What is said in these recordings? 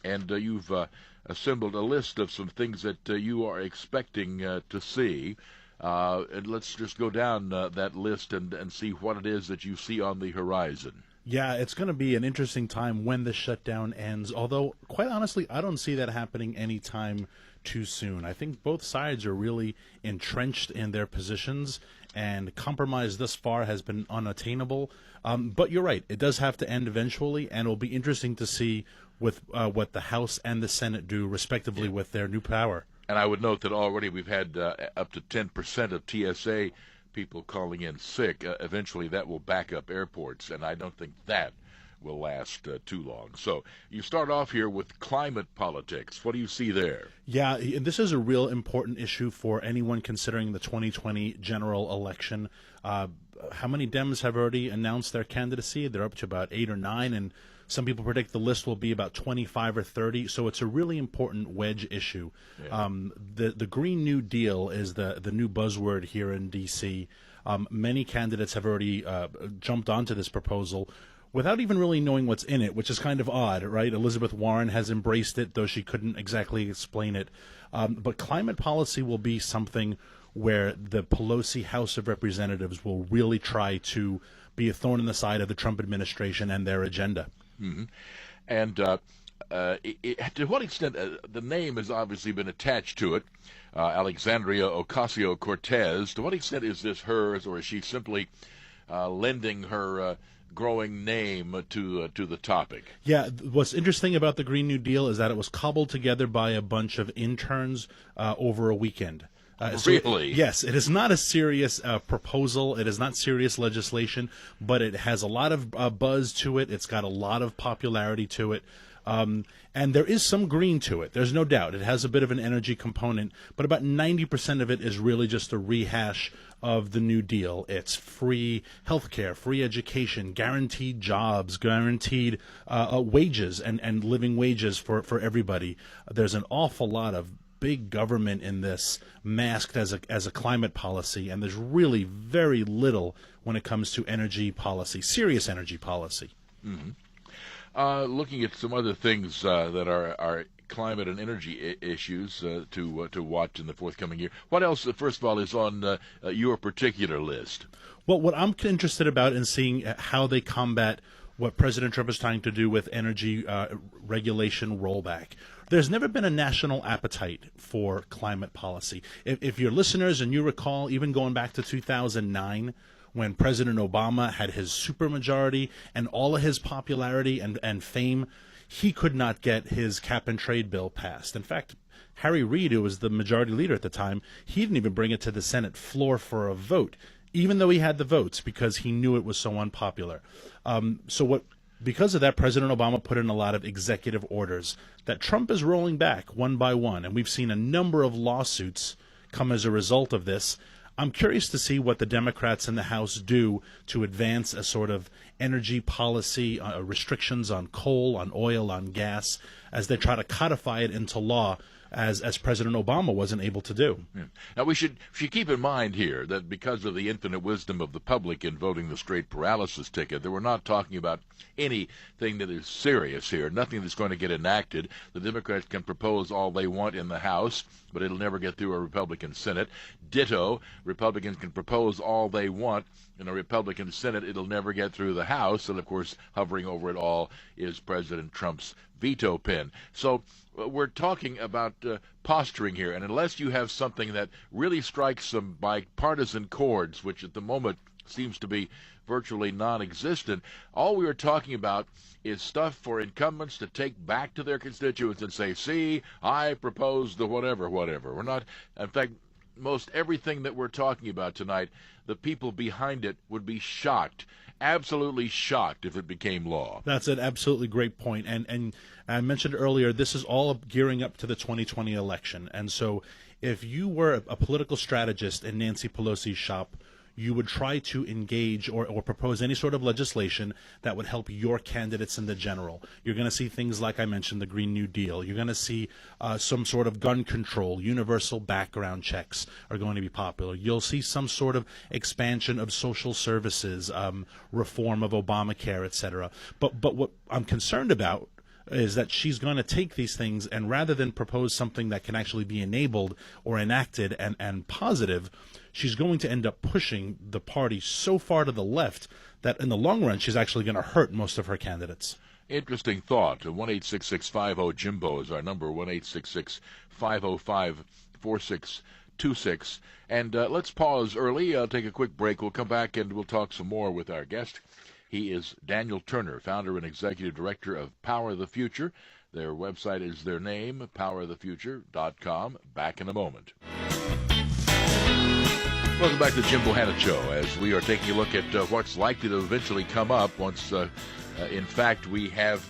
and you've assembled a list of some things that you are expecting to see. And let's just go down that list and see what it is that you see on the horizon. Yeah, it's going to be an interesting time when the shutdown ends, although, quite honestly, I don't see that happening anytime too soon. I think both sides are really entrenched in their positions, and compromise thus far has been unattainable. But you're right, it does have to end eventually, and it'll be interesting to see with what the House and the Senate do, respectively, with their new power. And I would note that already we've had up to 10% of TSA people calling in sick. Eventually, that will back up airports, and I don't think that will last too long. So you start off here with climate politics. What do you see there? Yeah, and this is a real important issue for anyone considering the 2020 general election. How many Dems have already announced their candidacy? They're up to about 8 or 9, and some people predict the list will be about 25 or 30. So it's a really important wedge issue. Yeah. The Green New Deal is the new buzzword here in D.C. Many candidates have already jumped onto this proposal without even really knowing what's in it, which is kind of odd, right? Elizabeth Warren has embraced it, though she couldn't exactly explain it. But climate policy will be something where the Pelosi House of Representatives will really try to be a thorn in the side of the Trump administration and their agenda. Mm-hmm. And to what extent the name has obviously been attached to it, Alexandria Ocasio-Cortez, to what extent is this hers, or is she simply lending her growing name to the topic? Yeah, what's interesting about the Green New Deal is that it was cobbled together by a bunch of interns over a weekend. Really? Yes, it is not a serious proposal. It is not serious legislation, but it has a lot of buzz to it. It's got a lot of popularity to it. And there is some green to it. There's no doubt. It has a bit of an energy component, but about 90% of it is really just a rehash of the New Deal. It's free healthcare, free education, guaranteed jobs, guaranteed wages and living wages for everybody. There's an awful lot of big government in this, masked as a climate policy, and there's really very little when it comes to energy policy, serious energy policy. Mm-hmm. Looking at some other things that are climate and energy issues to watch in the forthcoming year. What else, first of all, is on your particular list? Well, what I'm interested about in seeing how they combat what President Trump is trying to do with energy regulation rollback. There's never been a national appetite for climate policy. If your listeners and you recall, even going back to 2009, when President Obama had his supermajority and all of his popularity and fame, he could not get his cap-and-trade bill passed. In fact, Harry Reid, who was the majority leader at the time, he didn't even bring it to the Senate floor for a vote, even though he had the votes, because he knew it was so unpopular. Because of that, President Obama put in a lot of executive orders that Trump is rolling back one by one, and we've seen a number of lawsuits come as a result of this. I'm curious to see what the Democrats in the House do to advance a sort of energy policy, restrictions on coal, on oil, on gas, as they try to codify it into law, as President Obama wasn't able to do. Yeah. Now, we should keep in mind here that because of the infinite wisdom of the public in voting the straight paralysis ticket, that we're not talking about anything that is serious here, nothing that's going to get enacted. The Democrats can propose all they want in the House, but it'll never get through a Republican Senate. Ditto, Republicans can propose all they want in a Republican Senate. It'll never get through the House, and of course, hovering over it all is President Trump's veto pen. So we're talking about posturing here, and unless you have something that really strikes some bipartisan chords, which at the moment seems to be virtually non-existent, all we are talking about is stuff for incumbents to take back to their constituents and say, see, I propose the whatever. We're not, in fact, most everything that we're talking about tonight, the people behind it would be shocked, absolutely shocked, if it became law. That's an absolutely great point. And I mentioned earlier, this is all gearing up to the 2020 election. And so if you were a political strategist in Nancy Pelosi's shop, you would try to engage or propose any sort of legislation that would help your candidates in the general. You're going to see things like I mentioned, the Green New Deal. You're going to see some sort of gun control, universal background checks are going to be popular. You'll see some sort of expansion of social services, reform of Obamacare, etc. But what I'm concerned about is that she's going to take these things, and rather than propose something that can actually be enabled or enacted and positive, she's going to end up pushing the party so far to the left that in the long run she's actually going to hurt most of her candidates. Interesting thought. 1-866-50-JIMBO is our number, 1-866-505-4626. And let's pause early, take a quick break. We'll come back and we'll talk some more with our guest. He is Daniel Turner, founder and executive director of Power the Future. Their website is their name, powerthefuture.com. Back in a moment. Welcome back to the Jim Bohannon Show, as we are taking a look at what's likely to eventually come up once, in fact, we have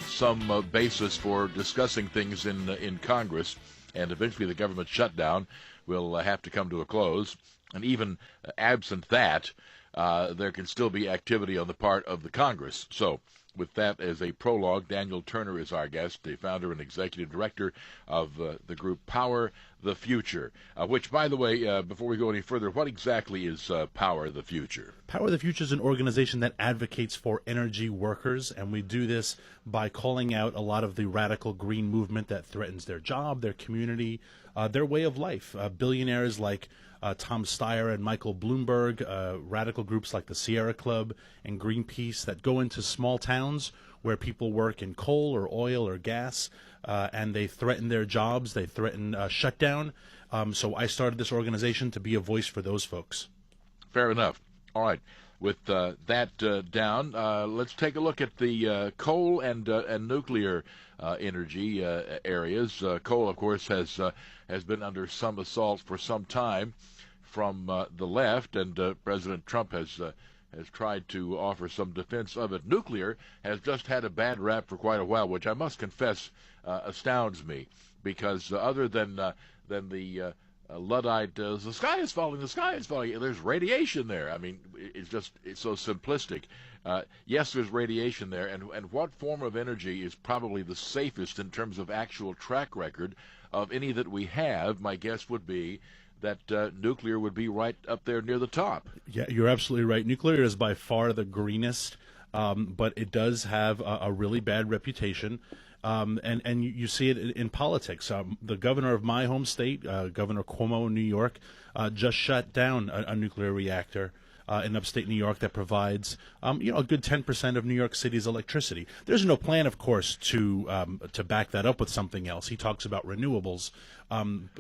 some basis for discussing things in Congress, and eventually the government shutdown will have to come to a close. And even absent that, there can still be activity on the part of the Congress. So, with that as a prologue, Daniel Turner is our guest, the founder and executive director of the group Power the Future, which, by the way, before we go any further, what exactly is Power the Future? Power the Future is an organization that advocates for energy workers, and we do this by calling out a lot of the radical green movement that threatens their job, their community, their way of life. Billionaires like Tom Steyer and Michael Bloomberg, radical groups like the Sierra Club and Greenpeace that go into small towns where people work in coal or oil or gas, and they threaten their jobs, they threaten shutdown. So I started this organization to be a voice for those folks. Fair enough. All right. With that down, let's take a look at the coal and nuclear energy areas. Coal, of course, has been under some assault for some time from the left, and President Trump has tried to offer some defense of it. Nuclear has just had a bad rap for quite a while, which I must confess astounds me, because other than the Luddite, the sky is falling, there's radiation there. I mean, it's so simplistic. Yes, there's radiation there, and what form of energy is probably the safest in terms of actual track record of any that we have? My guess would be that nuclear would be right up there near the top. Yeah, you're absolutely right. Nuclear is by far the greenest, but it does have a really bad reputation. And you see it in politics. The governor of my home state, Governor Cuomo in New York, just shut down a nuclear reactor in upstate New York that provides, a good 10% of New York City's electricity. There's no plan, of course, to back that up with something else. He talks about renewables,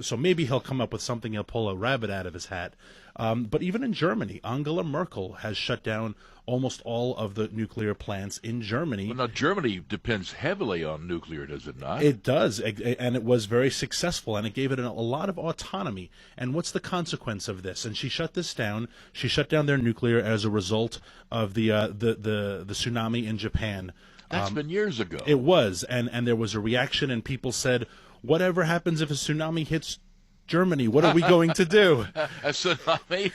so maybe he'll come up with something. He'll pull a rabbit out of his hat. But even in Germany, Angela Merkel has shut down almost all of the nuclear plants in Germany. Well, now, Germany depends heavily on nuclear, does it not? It does, and it was very successful, and it gave it a lot of autonomy. And what's the consequence of this? And she shut this down. She shut down their nuclear as a result of the tsunami in Japan. That's been years ago. It was, and there was a reaction, and people said, whatever happens if a tsunami hits Germany, what are we going to do? A tsunami?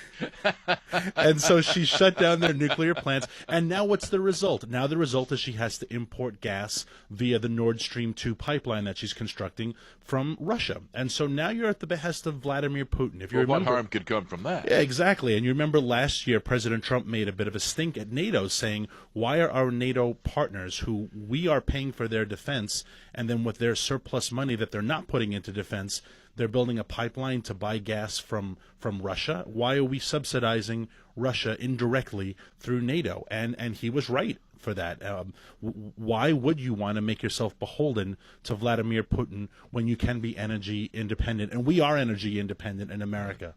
And so she shut down their nuclear plants. And now what's the result? Now the result is she has to import gas via the Nord Stream 2 pipeline that she's constructing from Russia. And so now you're at the behest of Vladimir Putin. If you remember, what harm could come from that? Yeah, exactly. And you remember last year, President Trump made a bit of a stink at NATO, saying, why are our NATO partners, who we are paying for their defense, and then with their surplus money that they're not putting into defense, they're building a pipeline to buy gas from Russia? Why are we subsidizing Russia indirectly through NATO? And he was right for that. Why would you want to make yourself beholden to Vladimir Putin when you can be energy independent? And we are energy independent in America.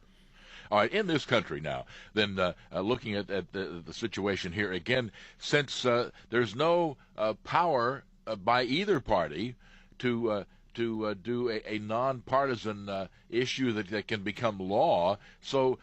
All right, in this country now, then looking at the situation here, again, since there's no power by either party to do a nonpartisan issue that can become law. So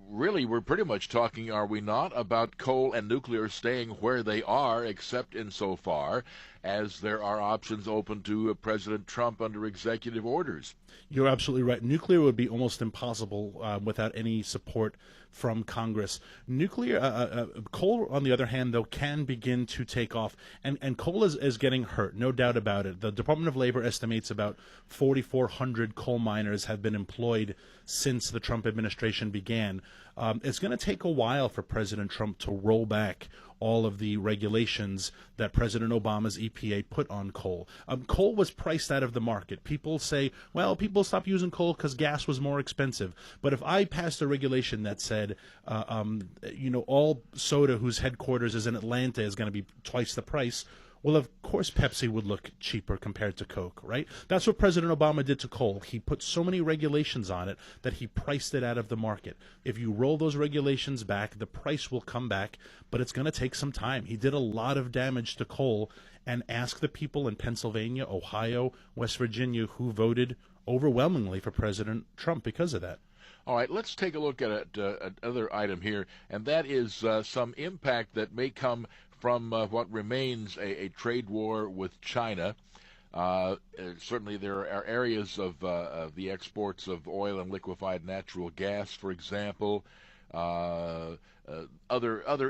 really, we're pretty much talking, are we not, about coal and nuclear staying where they are, except insofar as there are options open to President Trump under executive orders. You're absolutely right. Nuclear would be almost impossible without any support from Congress. Coal, on the other hand, though, can begin to take off. And coal is getting hurt, no doubt about it. The Department of Labor estimates about 4,400 coal miners have been employed since the Trump administration began. It's going to take a while for President Trump to roll back all of the regulations that President Obama's EPA put on coal. Coal was priced out of the market. People say, well, people stopped using coal because gas was more expensive. But if I passed a regulation that said, all soda whose headquarters is in Atlanta is going to be twice the price, well, of course, Pepsi would look cheaper compared to Coke, right? That's what President Obama did to coal. He put so many regulations on it that he priced it out of the market. If you roll those regulations back, the price will come back, but it's going to take some time. He did a lot of damage to coal, and ask the people in Pennsylvania, Ohio, West Virginia who voted overwhelmingly for President Trump because of that. All right, let's take a look at another item here, and that is some impact that may come from what remains a trade war with China. Certainly there are areas of the exports of oil and liquefied natural gas, for example, other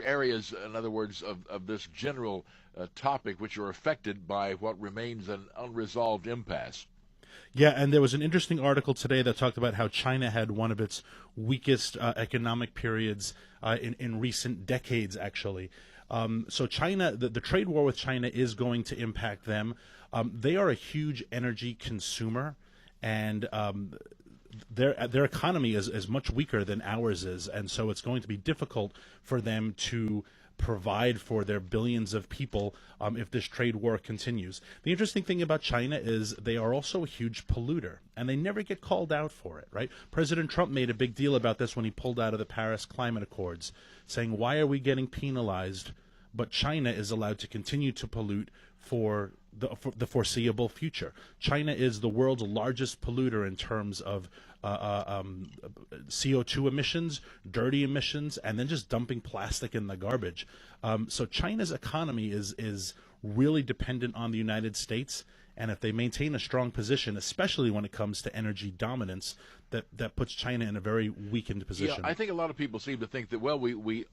areas, in other words, of this general topic, which are affected by what remains an unresolved impasse. Yeah, and there was an interesting article today that talked about how China had one of its weakest economic periods in recent decades, actually. So China, the trade war with China is going to impact them. They are a huge energy consumer, and their economy is much weaker than ours is, and so it's going to be difficult for them to provide for their billions of people if this trade war continues. The interesting thing about China is they are also a huge polluter, and they never get called out for it, right? President Trump made a big deal about this when he pulled out of the Paris Climate Accords, saying, why are we getting penalized, but China is allowed to continue to pollute for the foreseeable future? China is the world's largest polluter in terms of CO2 emissions, dirty emissions, and then just dumping plastic in the garbage. So China's economy is really dependent on the United States, and if they maintain a strong position, especially when it comes to energy dominance, that puts China in a very weakened position. Yeah, I think a lot of people seem to think that, well, we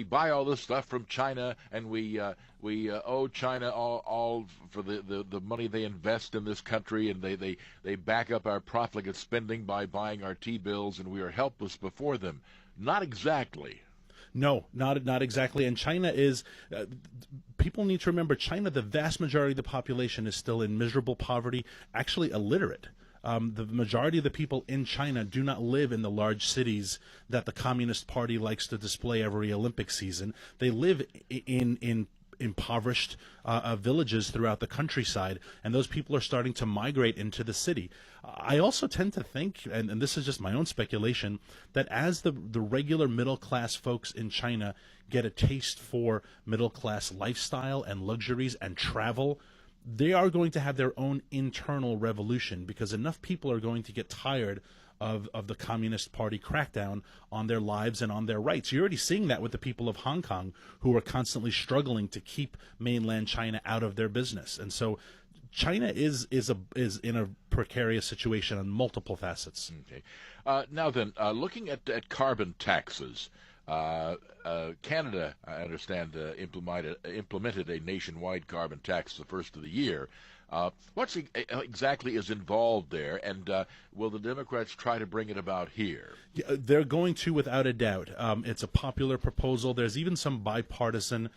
buy all this stuff from China, and we owe China all for the money they invest in this country, and they back up our profligate spending by buying our T-bills, and we are helpless before them. Not exactly. No, not exactly. And China is, people need to remember, China, the vast majority of the population is still in miserable poverty, actually illiterate. The majority of the people in China do not live in the large cities that the Communist Party likes to display every Olympic season. They live in impoverished villages throughout the countryside, and those people are starting to migrate into the city. I also tend to think, and this is just my own speculation, that as the regular middle-class folks in China get a taste for middle-class lifestyle and luxuries and travel, they are going to have their own internal revolution, because enough people are going to get tired of the Communist Party crackdown on their lives and on their rights. You're already seeing that with the people of Hong Kong, who are constantly struggling to keep mainland China out of their business. And so China is in a precarious situation on multiple facets. Okay. Now then, looking at carbon taxes, Canada, I understand, implemented a nationwide carbon tax the first of the year. What exactly is involved there, and will the Democrats try to bring it about here? Yeah, they're going to, without a doubt. It's a popular proposal. There's even some bipartisan,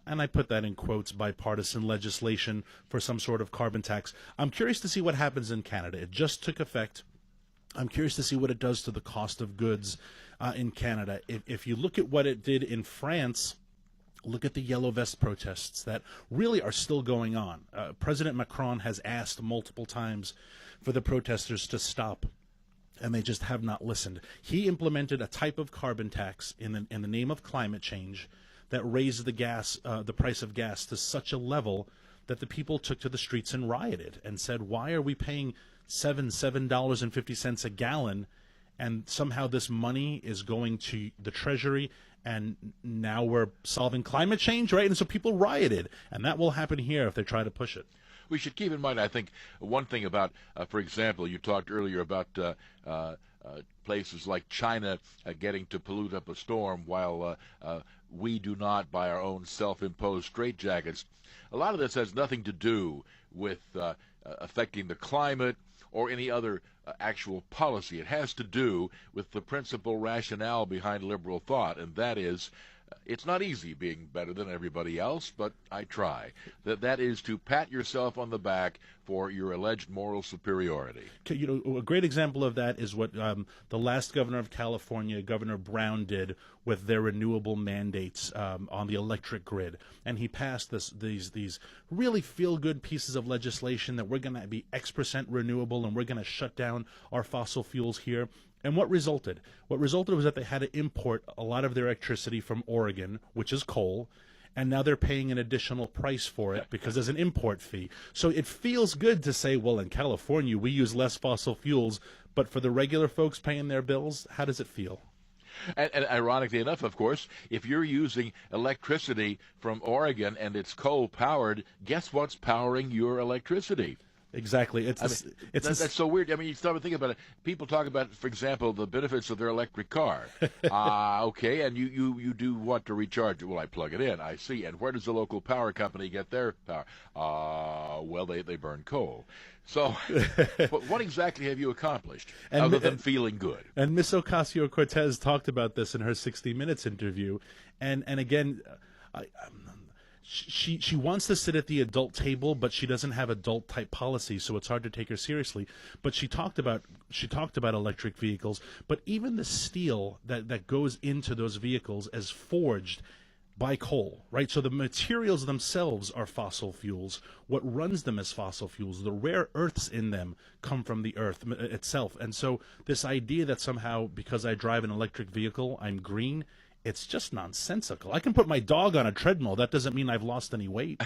and I put that in quotes, bipartisan legislation for some sort of carbon tax. I'm curious to see what happens in Canada. It just took effect. I'm curious to see what it does to the cost of goods in Canada. If you look at what it did in France, look at the Yellow Vest protests that really are still going on. President Macron has asked multiple times for the protesters to stop, and they just have not listened. He implemented a type of carbon tax in the name of climate change that raised the price of gas to such a level that the people took to the streets and rioted and said, why are we paying $7.50 a gallon, and somehow this money is going to the Treasury, and now we're solving climate change, right? And so people rioted, and that will happen here if they try to push it. We should keep in mind, I think, one thing about, for example, you talked earlier about places like China getting to pollute up a storm while we do not by our own self-imposed straitjackets. A lot of this has nothing to do with affecting the climate or any other actual policy. It has to do with the principal rationale behind liberal thought, and that is it's not easy being better than everybody else, but I try. That is to pat yourself on the back for your alleged moral superiority. A great example of that is what the last governor of California, Governor Brown, did with their renewable mandates on the electric grid. And he passed these really feel-good pieces of legislation that we're going to be X% renewable and we're going to shut down our fossil fuels here. And what resulted? What resulted was that they had to import a lot of their electricity from Oregon, which is coal, and now they're paying an additional price for it because there's an import fee. So it feels good to say, well, in California, we use less fossil fuels, but for the regular folks paying their bills, how does it feel? And ironically enough, of course, if you're using electricity from Oregon and it's coal-powered, guess what's powering your electricity? Exactly. That's so weird. I mean, you start to think about it. People talk about, for example, the benefits of their electric car. Okay, and you do what to recharge it? Well, I plug it in. I see. And where does the local power company get their power? Well, they burn coal. So what exactly have you accomplished other than feeling good? And Miss Ocasio-Cortez talked about this in her 60 Minutes interview. And again, She wants to sit at the adult table, but she doesn't have adult type policies, so it's hard to take her seriously. But she talked about electric vehicles, but even the steel that goes into those vehicles is forged by coal, right? So the materials themselves are fossil fuels. What runs them is fossil fuels. The rare earths in them come from the earth itself. And so this idea that somehow because I drive an electric vehicle, I'm green, it's just nonsensical. I can put my dog on a treadmill. That doesn't mean I've lost any weight.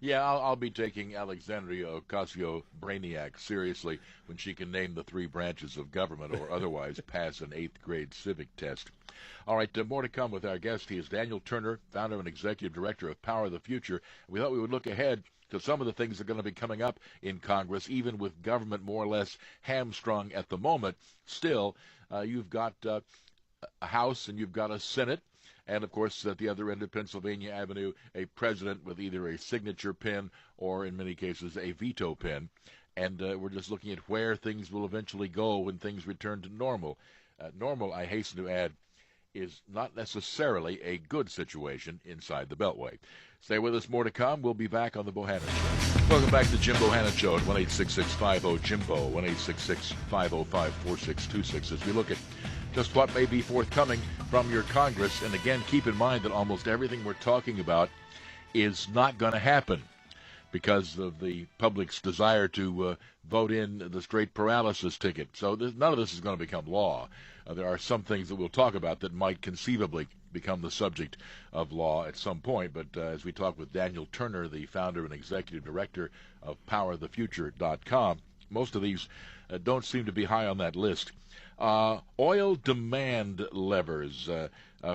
Yeah, I'll be taking Alexandria Ocasio-Brainiac seriously when she can name the 3 branches of government or otherwise pass an 8th grade civic test. All right, more to come with our guest. He is Daniel Turner, founder and executive director of Power of the Future. We thought we would look ahead to some of the things that are going to be coming up in Congress, even with government more or less hamstrung at the moment. Still, you've got a House and you've got a Senate, and of course at the other end of Pennsylvania Avenue, a president with either a signature pin or in many cases a veto pin. And we're just looking at where things will eventually go when things return to normal. Normal, I hasten to add, is not necessarily a good situation inside the Beltway. Stay with us, more to come. We'll be back on the Bohannon Show. Welcome back to Jim Bohannon Show at 1-866-50-JIMBO, 1-866-505-4626, as we look at just what may be forthcoming from your Congress. And again, keep in mind that almost everything we're talking about is not going to happen because of the public's desire to vote in the straight paralysis ticket. So none of this is going to become law. There are some things that we'll talk about that might conceivably become the subject of law at some point. But as we talk with Daniel Turner, the founder and executive director of PowerTheFuture.com, most of these don't seem to be high on that list. Oil demand levers,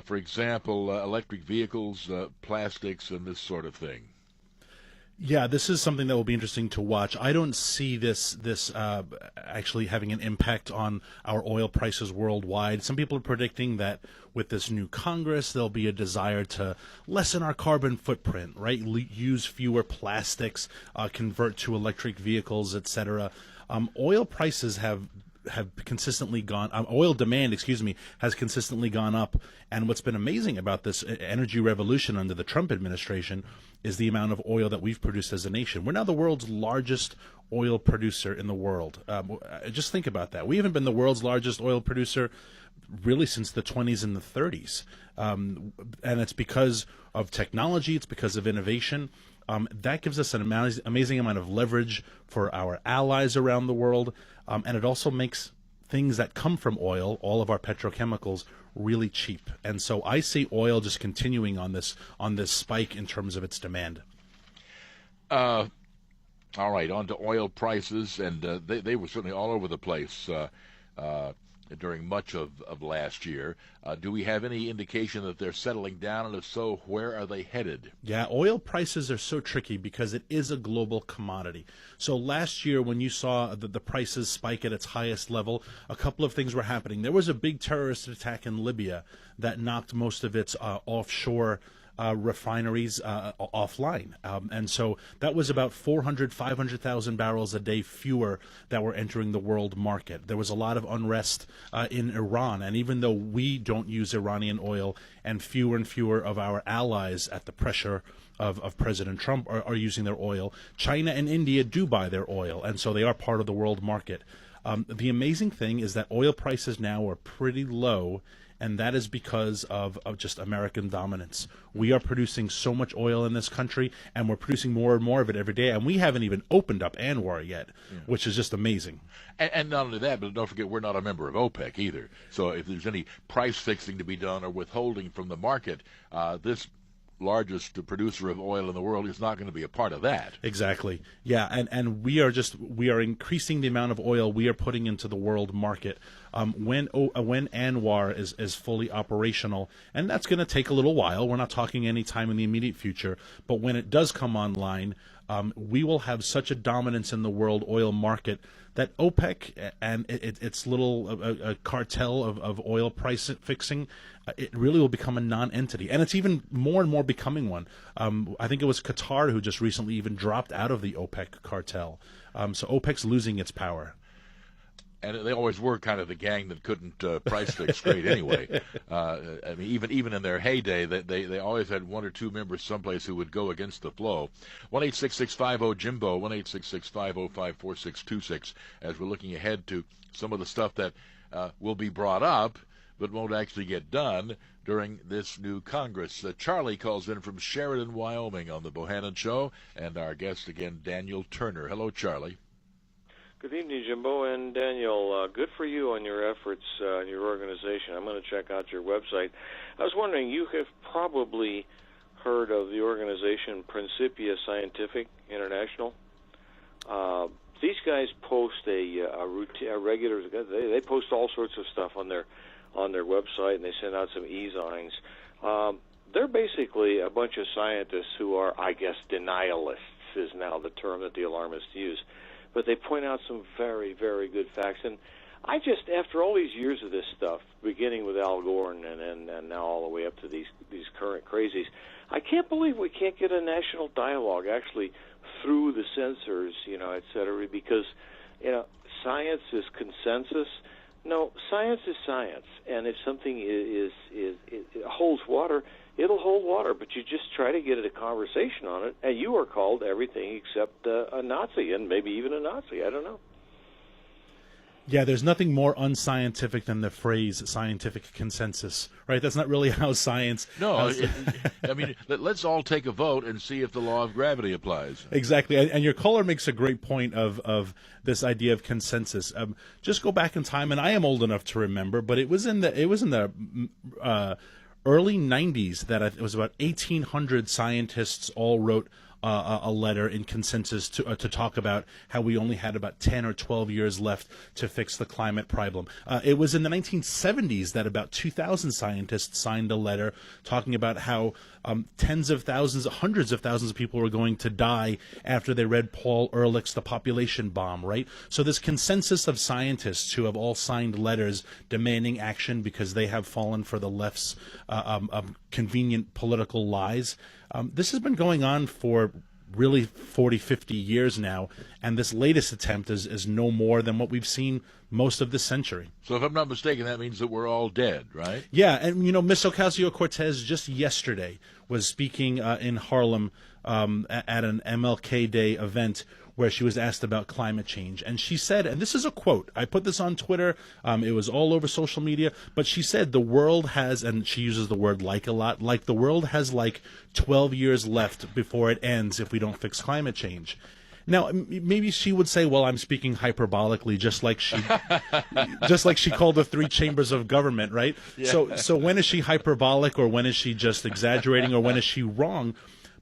for example, electric vehicles, plastics, and this sort of thing. Yeah, this is something that will be interesting to watch. I don't see this actually having an impact on our oil prices worldwide. Some people are predicting that with this new Congress, there'll be a desire to lessen our carbon footprint, right? Use fewer plastics, convert to electric vehicles, etc. Oil prices have consistently gone, oil demand, has consistently gone up. And what's been amazing about this energy revolution under the Trump administration is the amount of oil that we've produced as a nation. We're now the world's largest oil producer in the world. Just think about that. We haven't been the world's largest oil producer really since the 20s and the 30s. And it's because of technology. It's because of innovation. That gives us an amazing amount of leverage for our allies around the world, and it also makes things that come from oil, all of our petrochemicals, really cheap. And so I see oil just continuing on this spike in terms of its demand. All right, on to oil prices, and they were certainly all over the place during much of last year. Do we have any indication that they're settling down, and if so, where are they headed? Yeah, oil prices are so tricky because it is a global commodity. So last year when you saw the prices spike at its highest level, a couple of things were happening. There was a big terrorist attack in Libya that knocked most of its offshore refineries offline. And so that was about 500,000 barrels a day fewer that were entering the world market. There was a lot of unrest in Iran. And even though we don't use Iranian oil, and fewer of our allies at the pressure of President Trump are using their oil, China and India do buy their oil. And so they are part of the world market. The amazing thing is that oil prices now are pretty low, and that is because of just American dominance. We are producing so much oil in this country, and we're producing more and more of it every day, and we haven't even opened up Anwar yet, which is just amazing. And not only that, but don't forget, we're not a member of OPEC either. So if there's any price fixing to be done or withholding from the market, this largest producer of oil in the world is not going to be a part of that. Exactly. Yeah, and we are increasing the amount of oil we are putting into the world market. When Anwar is fully operational, and that's going to take a little while. We're not talking any time in the immediate future, but when it does come online, we will have such a dominance in the world oil market that OPEC and its little cartel of oil price fixing, it really will become a non-entity. And it's even more and more becoming one. I think it was Qatar who just recently even dropped out of the OPEC cartel. So OPEC's losing its power. And they always were kind of the gang that couldn't price fix straight anyway. I mean, even in their heyday, they always had one or two members someplace who would go against the flow. 1-866-50-JIMBO, 1-866-505-4626, as we're looking ahead to some of the stuff that will be brought up but won't actually get done during this new Congress. Charlie calls in from Sheridan, Wyoming on the Bohannon Show, and our guest again, Daniel Turner. Hello, Charlie. Good evening, Jimbo and Daniel. Good for you on your efforts and your organization. I'm going to check out your website. I was wondering, you have probably heard of the organization Principia Scientific International. These guys post a regular. They post all sorts of stuff on their website, and they send out some e-zines. They're basically a bunch of scientists who are, I guess, denialists is now the term that the alarmists use. But they point out some very, very good facts. And I just, after all these years of this stuff, beginning with Al Gore and now all the way up to these current crazies, I can't believe we can't get a national dialogue actually through the censors, et cetera, because, science is consensus. No, science is science, and if something it holds water, it'll hold water, but you just try to get a conversation on it, and you are called everything except a Nazi, and maybe even a Nazi. I don't know. Yeah, there's nothing more unscientific than the phrase scientific consensus, right? That's not really how science... No, I mean, let's all take a vote and see if the law of gravity applies. Exactly, and your caller makes a great point of this idea of consensus. Just go back in time, and I am old enough to remember, but it was in the early 90s that it was about 1,800 scientists all wrote a letter in consensus to talk about how we only had about 10 or 12 years left to fix the climate problem. It was in the 1970s that about 2,000 scientists signed a letter talking about how tens of thousands, hundreds of thousands of people were going to die after they read Paul Ehrlich's The Population Bomb, right? So this consensus of scientists who have all signed letters demanding action because they have fallen for the left's convenient political lies, this has been going on for really 40, 50 years now, and this latest attempt is no more than what we've seen most of this century. So if I'm not mistaken, that means that we're all dead, right? Yeah, and Miss Ocasio-Cortez just yesterday was speaking in Harlem at an MLK Day event where she was asked about climate change. And she said, and this is a quote, I put this on Twitter, it was all over social media, but she said the world has, and she uses the word like a lot, like the world has like 12 years left before it ends if we don't fix climate change. Now, maybe she would say, well, I'm speaking hyperbolically, just like she called the three chambers of government, right? Yeah. So when is she hyperbolic, or when is she just exaggerating, or when is she wrong?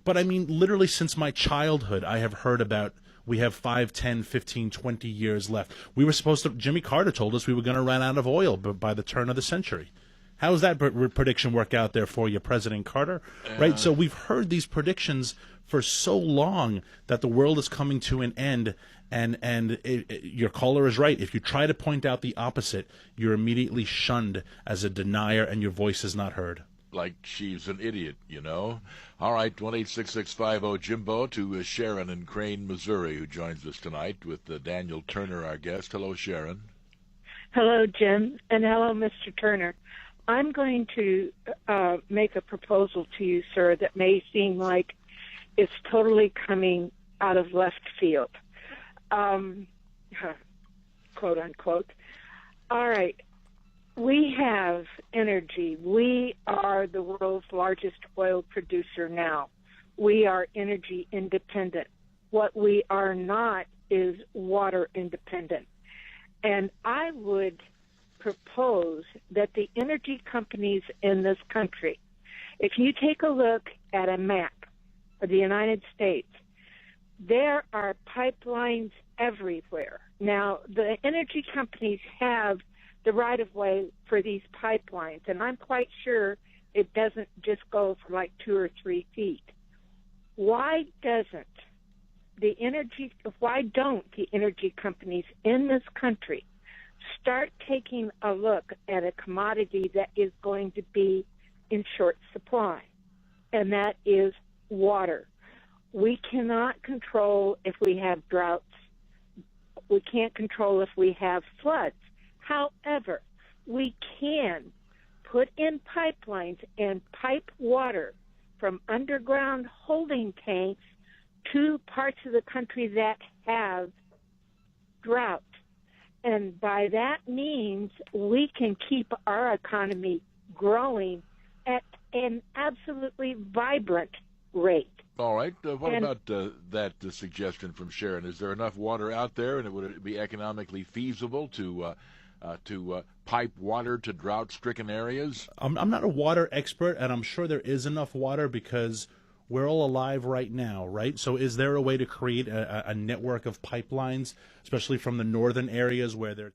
But I mean, literally since my childhood, I have heard about we have 5, 10, 15, 20 years left. We were supposed to, Jimmy Carter told us we were going to run out of oil by the turn of the century. How does that prediction work out there for you, President Carter? Right? So we've heard these predictions for so long that the world is coming to an end, and your caller is right. If you try to point out the opposite, you're immediately shunned as a denier and your voice is not heard. like she's an idiot, you know. All right, 1-866-50-JIMBO to Sharon in Crane, Missouri, who joins us tonight with Daniel Turner, our guest. Hello, Sharon. Hello, Jim, and hello, Mr. Turner. I'm going to make a proposal to you, sir, that may seem like it's totally coming out of left field, quote unquote. All right. We have energy. We are the world's largest oil producer now. We are energy independent. What we are not is water independent. And I would propose that the energy companies in this country, if you take a look at a map of the United States, there are pipelines everywhere. Now, the energy companies have the right-of-way for these pipelines, and I'm quite sure it doesn't just go for like 2 or 3 feet. Why don't the energy companies in this country start taking a look at a commodity that is going to be in short supply, and that is water? We cannot control if we have droughts. We can't control if we have floods. However, we can put in pipelines and pipe water from underground holding tanks to parts of the country that have drought. And by that means, we can keep our economy growing at an absolutely vibrant rate. All right. What about that suggestion from Sharon? Is there enough water out there, and would it be economically feasible to pipe water to drought-stricken areas? I'm not a water expert, and I'm sure there is enough water because we're all alive right now, right? So is there a way to create a network of pipelines, especially from the northern areas where there